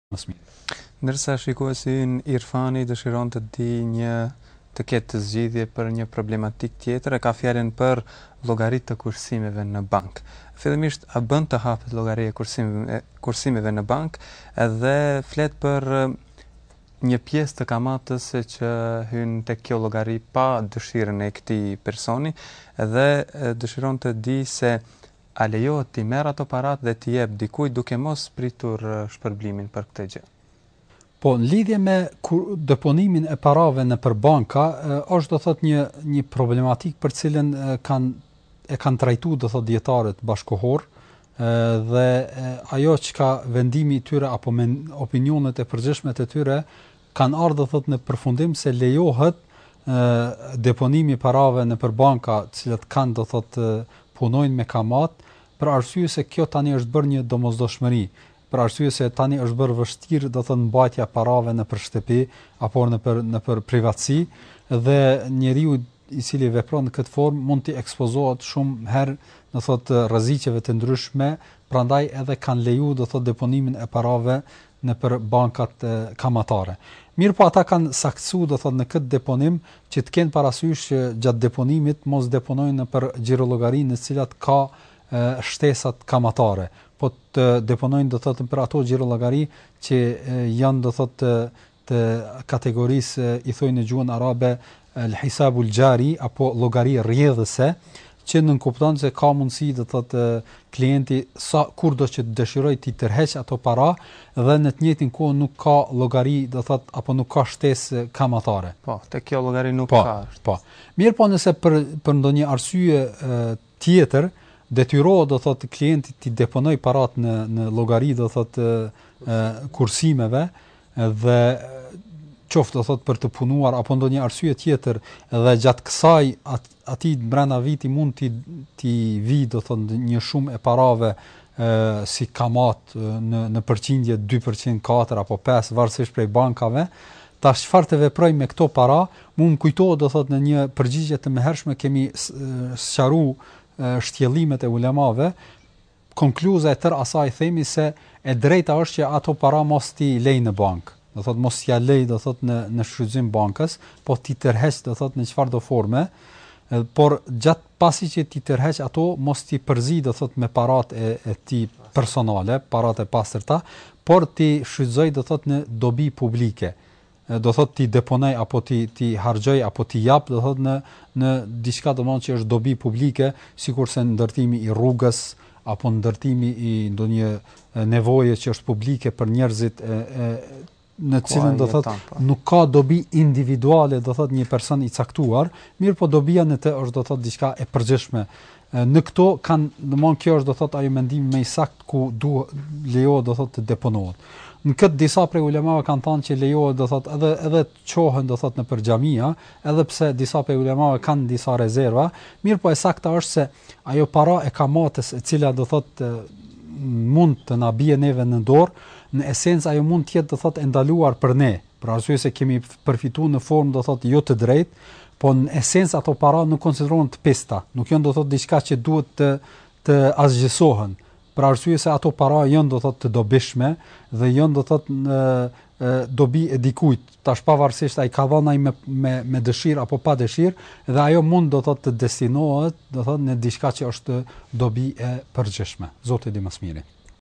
Ndërsa shikuesi Irfani dëshiron të di të ketë zgjidhje për një problematik tjetër, e ka fjalën për llogaritë të kursimeve në bank. Fillimisht a bën të hapet llogari e kursimeve në bank edhe flet për një pjesë të kamatës që hyn tek kjo llogari pa dëshirën e këtij personi dhe dëshiron të di se a lejohet t'i merr ato parat dhe t'i jep dikujt duke mos pritur shpërblimin për këtë gjë. Po, në lidhje me deponimin e parave në për banka, është do thot një problematik për cilën e kanë trajtu do thot dietarët bashkohor, dhe ajo që ka vendimi i tyre apo opinionet e përgjithshme të tyre kanë ardhur do thot në përfundim se lejohet deponimi i parave në për banka, të cilat kanë do thot punojnë me kamat, për arsye se kjo tani është bërë një domosdoshmëri. Për arsye se tani është bërë vështirë do të thonë mbajtja parave në për shtëpi apo në për privatësi dhe njeriu i cili vepron në këtë formë mund të ekspozohet shumë herë do thotë rreziqeve të ndryshme, prandaj edhe kanë leju do thotë deponimin e parave në për bankat kamatare. Mirë po ata kanë saktësuar do thotë në këtë deponim që të kenë parasysh që gjatë deponimit mos deponojnë në për xhirollogarinë në të cilat ka shtesat kamatare, po të deponojnë do thotë për ato xhirollogari që janë do thotë të kategorisë i thojnë në gjuhën arabe el-hisabul jari apo llogari rrjedhëse, që nënkupton se ka mundësi do thotë klienti sa kurdo që dëshiroj të tërheq ato para dhe në të njëjtin kohë nuk ka llogari do thotë apo nuk ka shtesë kamatare. Po, tek kjo llogari nuk ka. Po. Mirë po nëse për ndonjë arsye tjetër detyrohet do thotë klienti të deponoj parat në llogari do thotë kursimeve dhe qoftë do thotë për të punuar apo ndonjë arsye tjetër dhe gjatë kësaj aty brenda viti mund të vi do thotë një shumë e parave si kamat në përqindje 2%, 4 apo 5 varësisht prej bankave. Tash çfarë të veproj me këto para, mund kujtohet do thotë në një përgjigje të mëhershme kemi sqaruar shtjellimet e ulemave. Konkluza e tërë asaj themi se e drejta është që ato para mos t'i lej në bank. Do thotë mos t'ia lej do thotë në shfrytëzim bankës, po t'i tërheq do thotë në çfarëdo forme, por gjatë pasi që t'i tërheq ato mos t'i përzi do thotë me parat e t'i personale, parat e pastërta, por t'i shfrytëzoj do thotë në dobi publike. Do thotë ti deponoj apo ti harxhoj apo ti jap do thotë në diçka domosdoshmë që është dobi publike, sikurse ndërtimi i rrugës apo ndërtimi i ndonjë nevoje që është publike për njerëzit në cilën do thotë nuk ka dobi individuale do thotë një person i caktuar, mirë po dobia në të është do thotë diçka e përgjithshme. Në këto kanë domosdoshmë kjo është do thotë ajo mendimi më i saktë ku lejohet do thotë të deponohet. Në këtë disa prej ulemave kanë thënë që lejohet do thotë edhe të çohen do thotë në për xhamia, edhe pse disa prej ulemave kanë disa rezerva, mirë po e saktë është se ajo para e kamatës e cila do thotë mund të na bie neve në dorë, në esencë ajo mund të jetë do thotë e ndaluar për ne, për arsye se kemi përfituar në formë do thotë jo të drejtë, po në esencë ato para nuk konsiderohen të pesta, nuk janë do thotë diçka që duhet të asgjësohen. Për arsye se ato para janë do thotë të dobishme dhe janë do thotë në dobi e dikujt, tash pavarësisht ai ka dhënë ai me dëshirë apo pa dëshirë, dhe ajo mund do thotë të destinohet do thotë në diçka që është dobi e përgjithshme. Zoti di më së miri.